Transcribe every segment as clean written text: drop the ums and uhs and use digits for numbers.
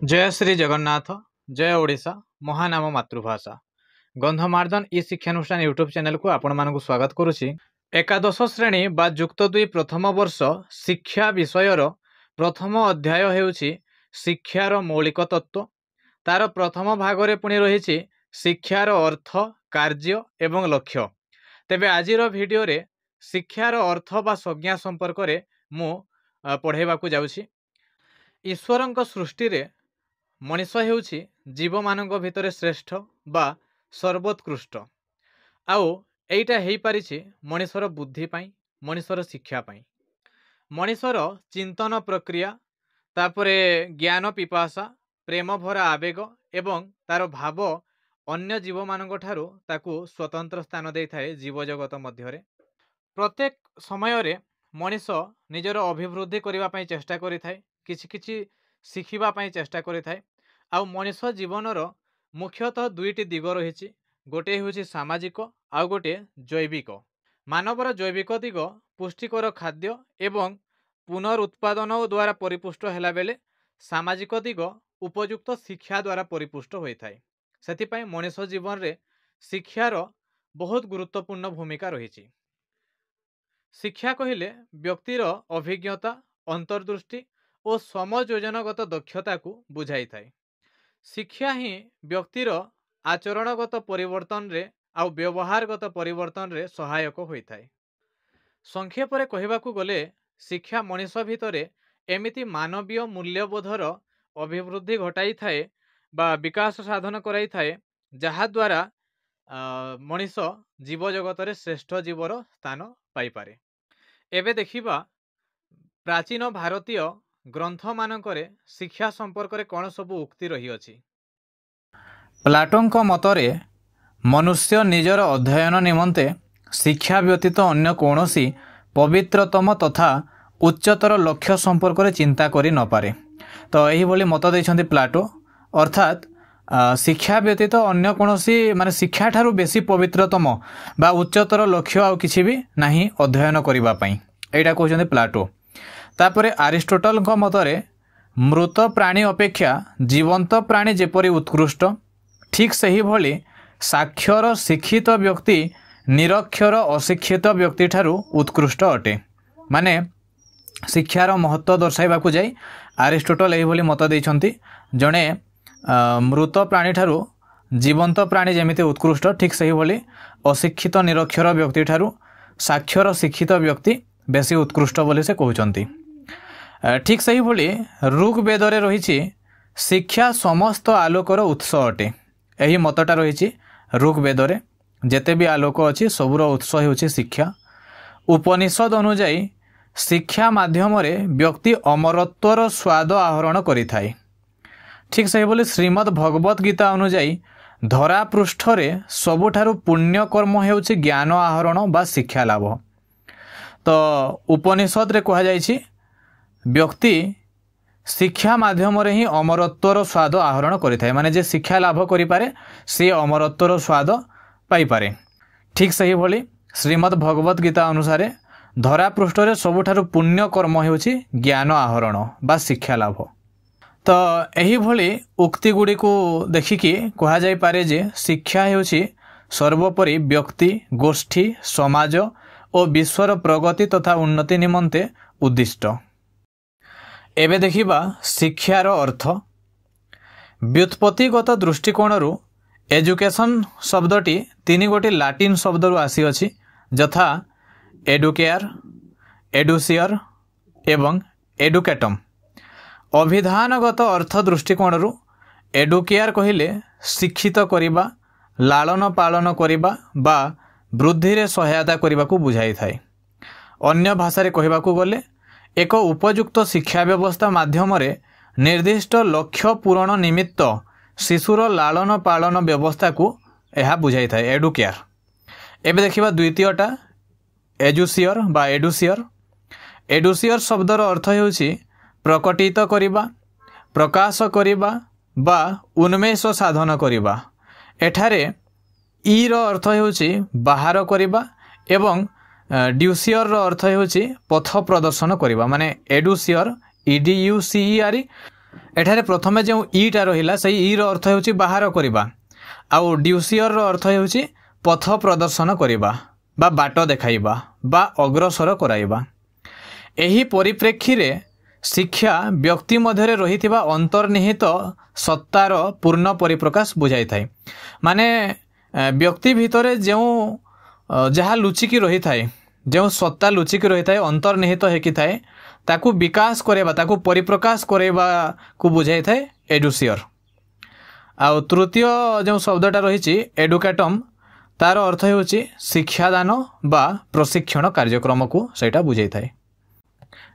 जय श्री जगन्नाथ जय ओडिशा महानाम मातृभाषा गंधमार्दन ई शिक्षानुष्ठान यूट्यूब चैनल को आपण मानक स्वागत करुछि। एकादश श्रेणी बा जुक्त दुई प्रथम वर्ष शिक्षा विषयर प्रथम अध्याय हेउछि शिक्षार मौलिक तत्व। तार प्रथम भागरे पुणी रही शिक्षार अर्थ कार्य एवं लक्ष्य। तेबे आजिर भिडियो रे शिक्षार अर्थ बा संज्ञा संपर्क रे मु पढ़ेबाकू जाउछि। ईश्वरंक सृष्टि रे मनीष हेउछि जीव मानक भितरे श्रेष्ठ बा सर्वोत्कृष्ट। आउ एइटा हेई पारिछि मनीषर बुद्धि पाई, मनीषर शिक्षा पाई, मनीषर चिंतन प्रक्रिया, तापरे ज्ञान पिपासा, प्रेम भरा आवेग एवं तार भाव अन्य जीव मानक ठारू ताकू स्वतंत्र स्थान देई थाए। जीव जगत मध्यरे प्रत्येक समय रे मनीष निजर अभिवृद्धि करिवा पाई चेष्टा करि थाए, किछि किछि शिखिबा पाई चेष्टा करि थाए। आउ मनीष जीवनर मुख्यतः दुईटी दिग रही, गोटे होछि सामाजिक आउ गोटे जैविक। मानवर जैविक दिग पुष्टिकर खाद्य एवं पुनरुत्पादन द्वारा परिपुष्ट हैला बेले सामाजिक दिग उपयुक्त शिक्षा द्वारा परिपुष्ट होता है। सेथिपाई मनीष जीवन रे शिक्षार बहुत गुरुत्वपूर्ण भूमिका रही। शिक्षा कहिले व्यक्तिर अभिज्ञता, अंतर्दृष्टि और समयोजनगत दक्षता को बुझाई थाए। शिक्षा ही व्यक्तिर आचरणगत परिवर्तन रे आउ व्यवहारगत परिवर्तन रे सहायक होता है। संक्षेप रे कहिबाकू गले शिक्षा मनीष भितरे एमिति मानवीय मूल्यबोधर अभिवृद्धि घटाई थाए बा विकास साधन कराई थाए, जहा द्वारा मनीष जीव जगत रे श्रेष्ठ जीवर स्थान पाई पारे। एबे देखिबा प्राचीन भारतीय ग्रंथ मानकरे शिक्षा संपर्क रे कौन सब उक्ति रही अछि। प्लाटोंक मतरे मनुष्य निजर अध्ययन निमंते शिक्षा व्यतीत अन्य कौनसी पवित्रतम तथा उच्चतर लक्ष्य संपर्क रे चिंता करि न पारे। तो यही भली मत दैछन्ति प्लाटो, अर्थात शिक्षा व्यतीत अन्य कौनसी माने शिक्षा ठारू बेसी पवित्रतम बा उच्चतर लक्ष्य आउ किछि भी नाही अध्ययन करिबा पई, एटा कहउछन्ति प्लाटो। तापरे अरिस्टोटल मतरे मृत प्राणी अपेक्षा जीवंत प्राणी जेपरी उत्कृष्ट, ठीक सही भली साक्षर शिक्षित व्यक्ति निरक्षर अशिक्षित व्यक्ति ठारू उत्कृष्ट अटे। माने शिक्षार महत्व दर्शाइबाकू जाई अरिस्टोटल एही भली मत दैछन्ति, जणे मृत प्राणी ठारू जीवंत प्राणी जेमिति उत्कृष्ट, ठीक सही भली अशिक्षित निरक्षर व्यक्ति ठारू साक्षर शिक्षित व्यक्ति बेसी उत्कृष्ट बोली से कहउछन्ति। ठीक सही भली ऋग्वेद रे रही शिक्षा समस्त आलोकर उत्स अटे। यही मतटा रही ऋग्वेद रे जेते भी आलोक अच्छी सबुर उत्स होछि शिक्षा। उपनिषद अनुजाई शिक्षा माध्यम रे व्यक्ति अमरत्वर स्वाद आहरण करिथाए। ठीक सही भली श्रीमद् भगवत गीता अनुजाई धरा पृष्ठ रे सबुठारु पुण्य कर्म हेउछि ज्ञान आहरण बा शिक्षा लाभ। तो उपनिषद रे कहा जाइछि व्यक्ति शिक्षा माध्यम रे ही अमरत्वर स्वाद आहरण करिथाए, माने जे शिक्षा लाभ करि पारे से अमरत्वर स्वाद पाई पारे। ठीक सही भली श्रीमद् भगवत गीता अनुसार धरा पृष्ठ रे सबुठारु पुण्य कर्म हेउछि ज्ञान आहरण बा शिक्षा लाभ। तो एही भली उक्ति गुडी को देखिकी कहा जाय पारे जे शिक्षा हेउछि सर्वोपरि व्यक्ति, गोष्ठी, समाज और विश्वर प्रगति तथा उन्नति निमंते उद्दिष्ट। एबे देखिबा शिक्षार अर्थ। व्युत्पत्तिगत दृष्टिकोण रु एजुकेशन शब्दटी तीन गोटी लाटिन शब्द रु आसी अछि, जथा एडुकेयर, एडुसियर एवं एडुकेटम। अभिधानगत अर्थ दृष्टिकोण रु एडुकेयर कहिले शिक्षित करिबा, लालन पालन करिबा बा वृद्धि रे सहायता करिबा को बुझाई थाए। अन्य भाषा रे कहिबाकू गले एक उपयुक्त शिक्षा व्यवस्था माध्यम रे निर्दिष्ट लक्ष्य पूरण निमित्त शिशुर लालन पालन व्यवस्था को यह बुझाई थाए एडुकेयर। एबे देखिबा द्वितीयटा एजुसियर बा एडुसियर। एडुसियर शब्दर अर्थ हेउछि प्रकटित करिबा, प्रकाश करिबा बा उन्मेष साधन करिबा। एठारे ई रो अर्थ हेउछि बाहर करिबा एवं ड्यूसियर रो अर्थ हेउछि पथ प्रदर्शन करिबा, माने एडुसियर EDUCER एठारे प्रथमे जो ईटा रहिला से ईर अर्थ होची बाहर करिबा आउ ड्यूसियर रो अर्थ होची पथ प्रदर्शन करिबा बा बाट देखाइबा बा अग्रसर कराइबा। एही परिप्रेक्षी रे शिक्षा व्यक्ति मध्य रहिथिबा अंतर्निहित सत्तार पूर्ण परिप्रकाश बुझाई थाए। माने व्यक्ति भितरे जो जहाँ लुचिकी रही थाए जो सत्ता लुचिकी रही थाए अंतर्निहित हेकी थाए ताकू विकास करेबा ताकू परिप्रकाश करेबा को बुझाई थाए एडुसियर। आउ तृतीय जो शब्दटा रही एडुकेटम तार अर्थ होची शिक्षादान बा प्रशिक्षण कार्यक्रम को सेटा बुझाई थाए।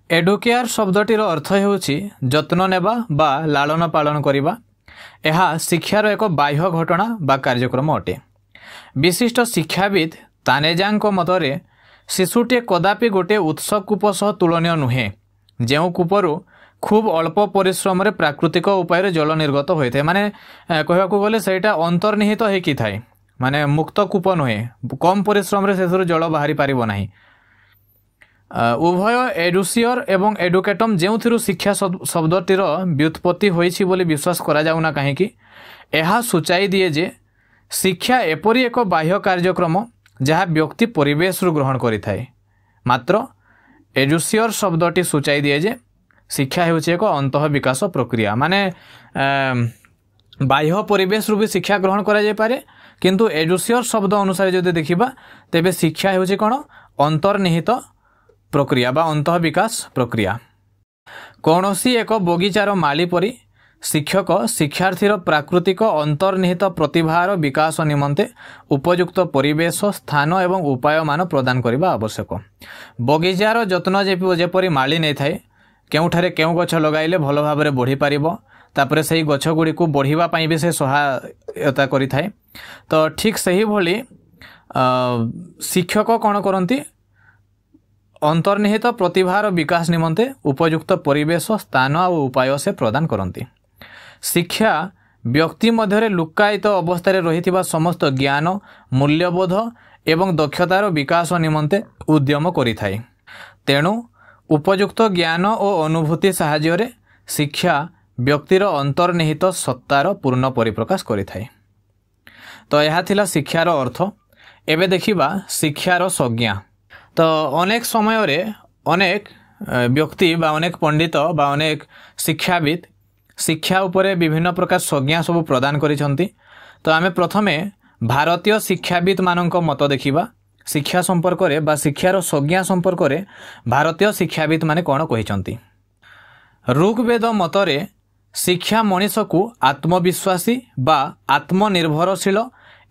एडुकेयर शब्दटीर अर्थ होची जत्न नेबा बा लालन पालन करिबा। एहा शिक्षार एक बाह्य घटना बा कार्यक्रम अटे। विशिष्ट शिक्षाविद तानेजांको मतरे शिशुटे कदापि गोटे उत्स कूप सह तुलनीय नुहे जो कूपरू खूब अल्प परिश्रम रे प्राकृतिक उपाय जल निर्गत होता है। माने कहवा गले सेटा अंतर्निहित होकी थाए माने मुक्त कूप नुहे कम परिश्रम रे से जल बाहरी पारिबो नाही। उभय एडुसियर एवं एडुकेटम जो शिक्षा शब्दटीर व्युत्पत्ति होइछि बोली विश्वास करा जाउना काहेकि एहा सूचाई दिए जे शिक्षा एपरी एक बाह्य कार्यक्रम जहाँ व्यक्ति परिवेश रु ग्रहण करि थाए। मात्र एडुसियर शब्दटी सूचाई दिए जे शिक्षा होछि एक अंतः विकास प्रक्रिया। माने बाह्य परिवेश रु भी शिक्षा ग्रहण करा जाय पारे किंतु एडुसियर शब्द अनुसार जदि देखिबा तेबे शिक्षा होछि कोन अंतर्निहित प्रक्रिया बा अंतः विकास प्रक्रिया। कौनसी एक बगीचार माली परी शिक्षक शिक्षार्थीर प्राकृतिक अंतर्निहित प्रतिभार विकास निमंते उपयुक्त परिवेश स्थान एवं उपाय मान प्रदान करने आवश्यक। बगीचार जत्न जेपरी माली नहीं थाए केउठारे केउ गछ लगाइले भल भाबरे बढ़ी पारिबो तापरे सही गछ गुडी को बढ़िबा पई भी से सहायता करि थाए। तो ठीक सही भली शिक्षक कोन करंती अंतर्निहित प्रतिभार विकास निमंते उपयुक्त परिवेश स्थान और उपाय से प्रदान करती। शिक्षा व्यक्ति मध्य लुक्कायित अवस्था रही समस्त ज्ञान मूल्यबोध एवं दक्षतार विकास निमंते उद्यम करिथाए। तेणु उपयुक्त ज्ञान और अनुभूति साहाय्य शिक्षा व्यक्तिर अंतर्निहित सत्तार पूर्ण परिप्रकाश करिथाए। तो यह थिला शिक्षार अर्थ। एबे देखिबा शिक्षार संज्ञा। तो अनेक समय रे अनेक व्यक्ति बा अनेक पंडित बा अनेक शिक्षाविद शिक्षा उपरे विभिन्न प्रकार संज्ञा सब प्रदान करिसंती। तो आमे प्रथमे भारतीय शिक्षाविद मानक मत देखिबा शिक्षा संपर्क रे बा शिक्षार संज्ञा संपर्क रे भारतीय शिक्षाविद माने कोन कहिसंती। ऋग्वेद मतरे शिक्षा मनुष्य को आत्मविश्वासी बा आत्मनिर्भरशील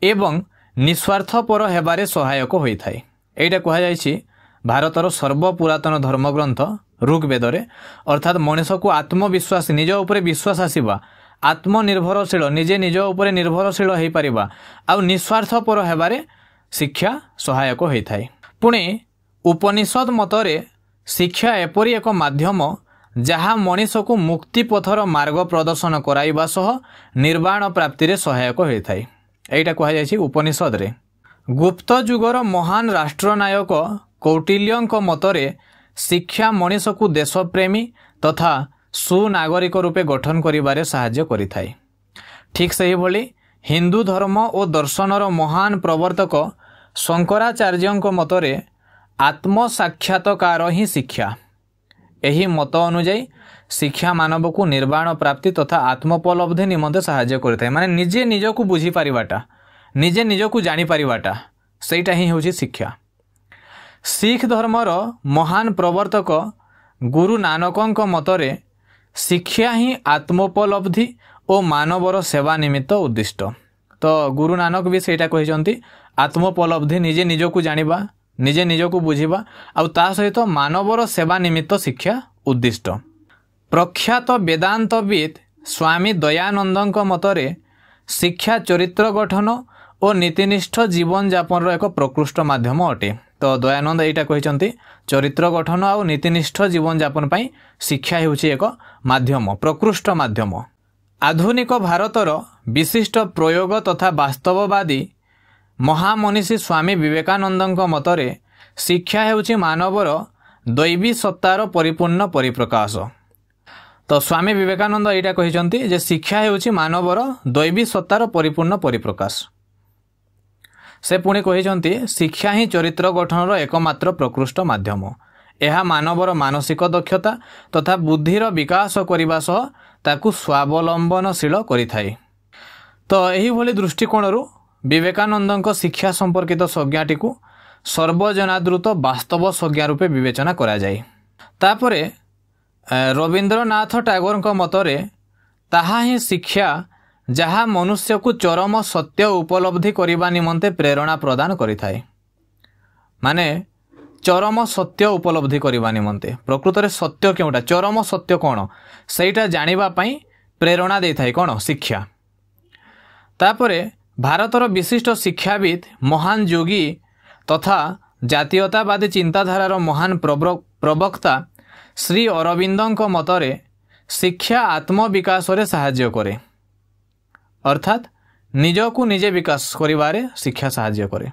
एवं निस्वार्थपर हेबारे सहायक होई थाए। एटा कहा जायछि भारतर सर्वपुरातन धर्मग्रंथ ऋग्वेद अर्थात मनुष्य को आत्मविश्वास निज उपरे विश्वास आसीबा आत्मनिर्भरशील निजे निज उपरे निर्भरशील हो पारिबा आ निस्वार्थपर हेबारे शिक्षा सहायक होई थाए। पुणी उपनिषद मतरे शिक्षा एपरी एक माध्यम जहाँ मनुष्य को मुक्ति पथर मार्ग प्रदर्शन कराइबा सह निर्वाण प्राप्ति रे सहायक होई थाए। एटा कहा जायछि उपनिषद रे। गुप्त जुगर महान राष्ट्रनायक कौटिल्यंक मतरे शिक्षा मनुष्य को देशप्रेमी तथा सुनागरिक रूपे गठन करिबारे साहाय्य करिथाए। ठीक सही भली हिंदू धर्म और दर्शनर महान प्रवर्तक शंकराचार्यंक मतरे आत्म साक्षात्कार ही शिक्षा। एही मत अनुଯାयी शिक्षा मानव को निर्वाण प्राप्ति तथा आत्मोपलब्धि निमंते साहाय्य करिथाए। माने निजे निज को बुझी पारिबाटा निजे निज को जानी पारिबाटा सेटा ही होची शिक्षा। सिख धर्मर महान प्रवर्तक गुरु नानकंक मतरे शिक्षा ही आत्मोपलब्धि और मानवर सेवा निमित्त उद्दिष्ट। तो गुरु नानक भी सेटा कहिसंती आत्मोपलब्धि निजे निज को जानिबा निजे निज को बुझिबा आ ता सहित मानवर सेवा निमित्त शिक्षा उद्दिष्ट। प्रख्यात वेदांतविद स्वामी दयानंदंक मतरे शिक्षा चरित्र गठन और नीतिनिष्ठ जीवन यापन एक प्रकृष्ट माध्यम अटे। तो दयानंद एटा कहिसंती चरित्र गठन और नीतिनिष्ठ जीवन यापन पई शिक्षा हेउछि एक माध्यम प्रकृष्ट माध्यम। आधुनिक भारतर विशिष्ट प्रयोग तथा वास्तववादी महामनीषी स्वामी विवेकानंदंक मतरे शिक्षा हेउछि मानवर दैवी सत्तार परिपूर्ण परिप्रकाश। तो स्वामी विवेकानंद यहाँ कहते जे शिक्षा हेउछि मानवर दैवी सत्तार परिपूर्ण परिप्रकाश। से पुणी कहते शिक्षा ही चरित्र गठनर एकमात्र प्रकृष्ट माध्यम। यह मानवर मानसिक दक्षता तथा बुद्धिर विकास करने सह ताकू स्वावलंबनशील करिथाए। तो यही भली दृष्टिकोण विवेकानंद शिक्षा संपर्कित संज्ञाटी को सर्वजनादृत वास्तव संज्ञा रूपे विवेचना करा जाए। तापरे रवींद्रनाथ टैगोर मतरे ताहा ही शिक्षा जहाँ मनुष्य को चरम सत्य उपलब्धि करने निमंते प्रेरणा प्रदान करिथाए। माने चरम सत्य उपलब्धि करने निमंते प्रकृत में सत्य क्योंटा चरम सत्य कौन सेटा जानिबा पई प्रेरणा दे थाए कौन शिक्षा। तापरे भारतर विशिष्ट शिक्षाविद महान योगी तथा जातीयतावादी चिंताधारार महान प्रवक्ता श्री अरविंदों मतरे शिक्षा आत्मविकास रे साहाय्य करे, अर्थात निजकू निजे विकास करिबारे शिक्षा साहाय्य करे।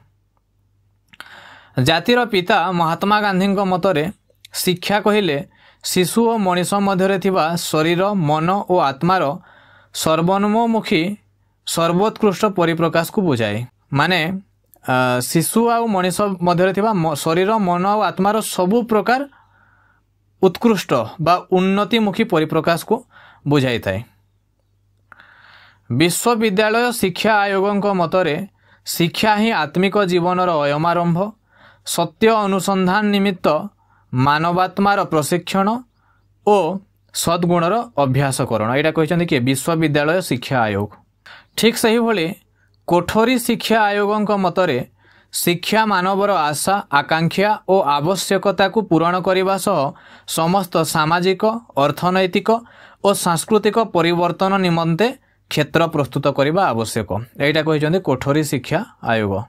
जातिर पिता महात्मा गांधी मतरे शिक्षा कहिले शिशु और मनीष मध्य थिबा शरीर मन और आत्मार सर्वोन्मुखी सर्वोत्कृष्ट परिप्रकाश को बुझाए। माने शिशु आ मनीष मध्य थिबा शरीर मन और आत्मार सबु प्रकार उत्कृष्ट बा उन्नतिमुखी परिप्रकाश को बुझाई थाए। विश्वविद्यालय शिक्षा आयोगों मतरे शिक्षा ही आत्मिक जीवनर अयमारंभ, सत्य अनुसंधान निमित्त मानवात्मार प्रशिक्षण और सद्गुणर अभ्यासकरण। यहाँ कहते कि विश्वविद्यालय शिक्षा आयोग। ठीक सही भली कोठरी शिक्षा आयोगों मतरे शिक्षा मानवर आशा आकांक्षा और आवश्यकता को पूरण करने सह समस्त सामाजिक अर्थनैतिक और सांस्कृतिक परिवर्तन निमंते क्षेत्र प्रस्तुत करने आवश्यक। यहाँ कहते कोठरी शिक्षा आयोग।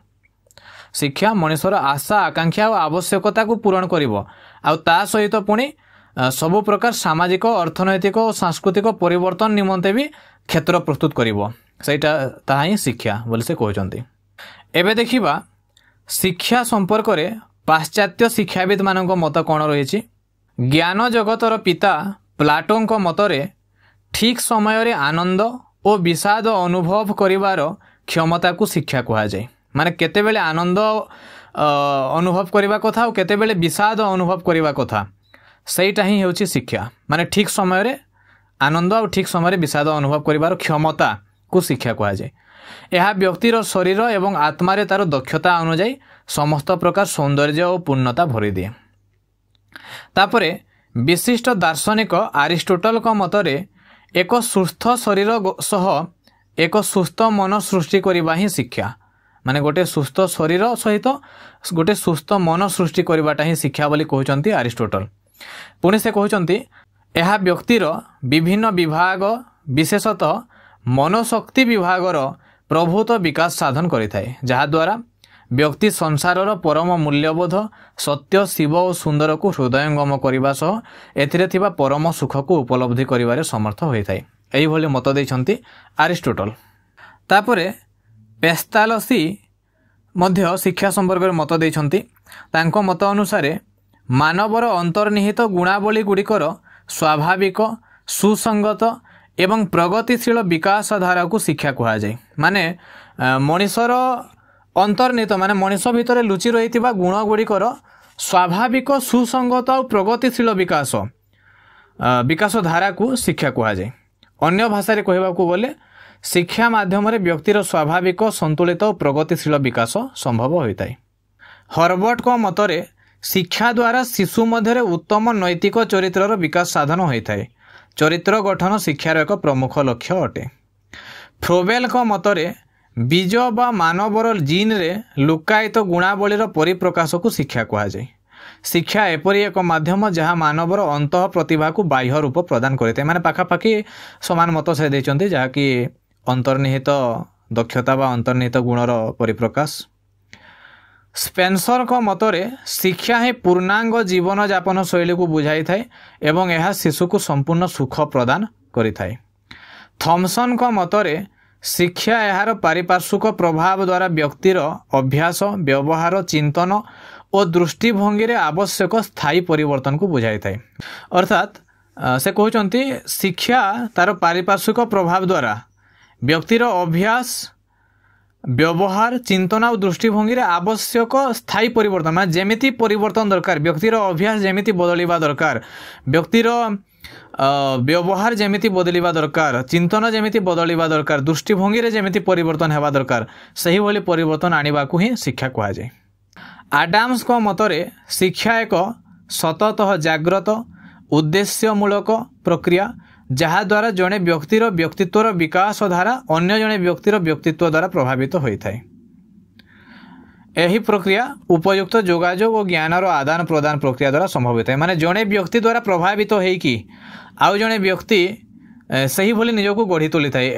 शिक्षा मनुष्यर आशा आकांक्षा और आवश्यकता को पूरण करिवो आ ता सहित पुणी सबु प्रकार सामाजिक अर्थनैतिक और सांस्कृतिक परिवर्तन निमंते भी क्षेत्र प्रस्तुत करिवो, सेटा ताहा ही शिक्षा बोली से कहते। एबे देखिबा शिक्षा संपर्क में पाश्चात्य शिक्षाविद मानक मत कौन रही। ज्ञान जगतर पिता प्लाटों मतरे ठीक समय रे आनंद और विषाद अनुभव करिवार क्षमता को शिक्षा कहा जाए। माने केतेबेले आनंद अनुभव करने कथा और केतेबेले विषाद अनुभव करने कथा सेटा ही होची शिक्षा। माने ठीक समय रे आनंद और ठीक समय विषाद अनुभव करिवार क्षमता को शिक्षा कहा जाए। यह व्यक्तिर शरीर एवं आत्मारे तार दक्षता अनुजाई समस्त प्रकार सौंदर्य और पूर्णता भरी दिए। तापरे विशिष्ट दार्शनिक अरिस्टोटल का मतरे एक सुस्थ शरीर सह एक सुस्थ मन सृष्टि करबा ही शिक्षा। माने गोटे सुस्थ शरीर सहित गोटे सुस्थ मन सृष्टि करबाटा ही शिक्षा बोली कहउचंती अरिस्टोटल। पुणी से कहउचंती यह व्यक्तिर विभिन्न विभाग विशेषतः मनोशक्ति विभागर प्रभुत विकास साधन करिथाए, जहा द्वारा व्यक्ति संसारर परम मूल्यबोध सत्य शिव और सुंदर को हृदयंगम करने सह एथिरे थिबा परम सुख को उपलब्धि करिबारे समर्थ होइथाए। एही भली मत दैछंती अरिस्टोटल। तापरे पेस्तालसी मध्य शिक्षा संपर्क में मत दैछंती। तांको मत अनुसारे मानवर अंतर्निहित गुणावली गुड़िकर स्वाभाविक सुसंगत एवं प्रगतिशील विकास धारा को शिक्षा कहा जाए। माने मनुष्यर अंतर्निहित माने मनुष्य भितर लुचि रही गुण गुड़िकर स्वाभाविक सुसंगत और प्रगतिशील विकास धारा को शिक्षा कहा जाए। अन्य भाषा रे कहबाकू बोले शिक्षा माध्यम व्यक्तिर स्वाभाविक संतुलित और प्रगतिशील विकास संभव होता है। हर्बर्ट को मतरे शिक्षा द्वारा शिशु मध्य उत्तम नैतिक चरित्रर विकास साधन होता है। चरित्र गठन शिक्षार एक प्रमुख लक्ष्य अटे। फ्रोबेल को मतरे बीज बा मानवर जीन रे लुकायित गुणावलीर परिप्रकाश को शिक्षा कहा जाए। शिक्षा एपरी एक माध्यम जहाँ मानवर अंतः प्रतिभा को बाह्य रूप प्रदान करते माने पाखापाखि समान मत से देचंती जहाँ कि अंतर्निहित दक्षता बा अंतर्निहित गुणर परिप्रकाश। स्पेंसर को मतरे शिक्षा ही पूर्णांग जीवन यापन शैली को बुझाई थाए एवं यह शिशु को संपूर्ण सुख प्रदान करि थाए। थॉमसन को मतरे शिक्षा यार पारिपार्श्विक प्रभाव द्वारा व्यक्तिर अभ्यास व्यवहार चिंतन और दृष्टिभंगी रे आवश्यक स्थायी परिवर्तन को बुझाई थाए। अर्थात से कहते शिक्षा तार पारिपार्श्विक प्रभाव द्वारा व्यक्तिर अभ्यास व्यवहार चिंतन और दृष्टिभंगी आवश्यक स्थायी परिवर्तन मान जेमिति परिवर्तन दरकार व्यक्तिर अभ्यास जेमिति बदलिबा दरकार व्यक्तिर व्यवहार जेमिति बदलिबा दरकार चिंतन जेमिति बदलिबा दरकार दृष्टिभंगी जेमिति परिवर्तन हेबा दरकार सही भली परिवर्तन आनिबा को ही शिक्षा कहा जाए। आडाम्स को मतरे शिक्षा एक सततः जाग्रत उद्देश्यमूलक प्रक्रिया जहा द्वारा जड़े व्यक्तिर व्यक्तित्वर विकास धारा अन्य जड़े व्यक्तिर व्यक्तित्व द्वारा प्रभावित होता है। यही प्रक्रिया उपयुक्त जोगाजोग और ज्ञानर आदान प्रदान प्रक्रिया द्वारा संभव होता है। माने जड़े व्यक्ति द्वारा प्रभावित होइकि आउ जड़े व्यक्ति सही भली निजको गढ़ी तोली थाए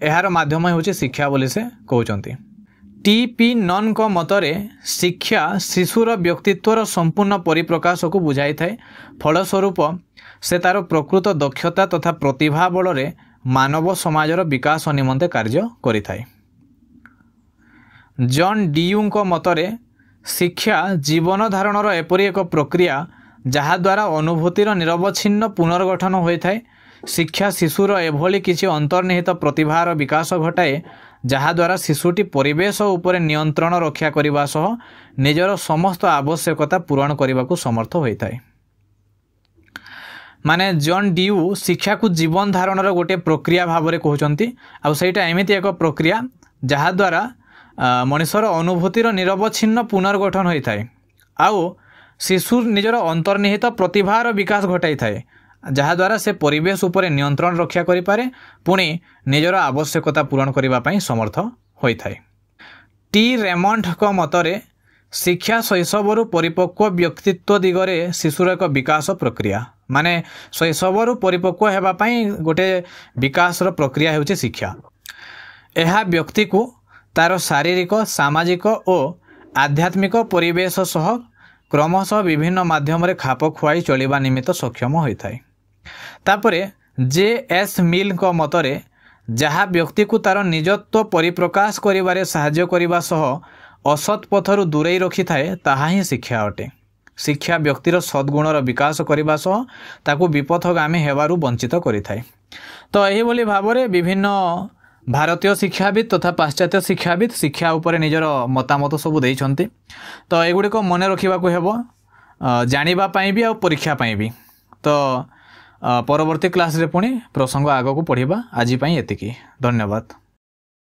यार माध्यम होची शिक्षा बोली से कहउचंती। टी.पी. नन को मतरे शिक्षा शिशुर व्यक्तित्वर संपूर्ण परिप्रकाश को बुझाई थाए फलस्वरूप से तार प्रकृत दक्षता तथा प्रतिभा बल रे मानव समाजर विकास निमंते कार्य करिथाए। जॉन डियू को मतरे शिक्षा जीवन धारणर एपरी एक प्रक्रिया जहा द्वारा अनुभूतिर निरवच्छिन्न पुनर्गठन होता है। शिक्षा शिशुर एभली किसी अंतर्निहित प्रतिभार विकास घटाए जहा द्वारा शिशुटी परिवेश उपर नियंत्रण रक्षा करने सह निजर समस्त आवश्यकता पूरण करने को समर्थ होता है। माने जॉन डियू शिक्षा को जीवन धारणर गोटे प्रक्रिया भाव में कहते आउ सेटा एमिति एक प्रक्रिया जहा द्वारा मनुष्यर अनुभूतिर निरवच्छिन्न पुनर्गठन होता है आउ शिशु निजर अंतर्निहित प्रतिभार विकास घटाई थाए जहा द्वारा से परिवेश उपर नियंत्रण रक्षा करि पारे पुणी निजर आवश्यकता पूरण करने समर्थ होता है। टी रेमंड को मतरे शिक्षा शैशवरु परिपक्व व्यक्तित्व दिगरे शिशुर एक विकास प्रक्रिया माने शैशवरु परिपक्व हेबापाई गोटे विकास प्रक्रिया होची शिक्षा। यह व्यक्ति को तार शारीरिक सामाजिक और आध्यात्मिक परिवेश सह क्रमशः विभिन्न माध्यम रे खाप खुआई चलिबा निमित्त सक्षम होता है। तापरे जे.एस. मिल को मतरे जहा व्यक्ति को तार निजत्व परिप्रकाश करिबारे सहाय्य करिबा सह असत पथरु दूरेई रखि थाए ताहा ही शिक्षा अटे। शिक्षा व्यक्तिर सद्गुणर विकास करने सह ताकू विपथगामी हेबारु वंचित करिथाए। तो यही भली भाव में विभिन्न भारतीय शिक्षाविद तथा पाश्चात्य शिक्षाविद शिक्षा उपरे निजर मतामत सब देइछन्ति। तो एगुड़िक मन रखा हेब जानिबा पाई भी आ परीक्षा पाई भी। तो परवर्ती क्लास रे पुणी प्रसंग आगक पढ़िबा। आज पाई एतिकी। धन्यवाद।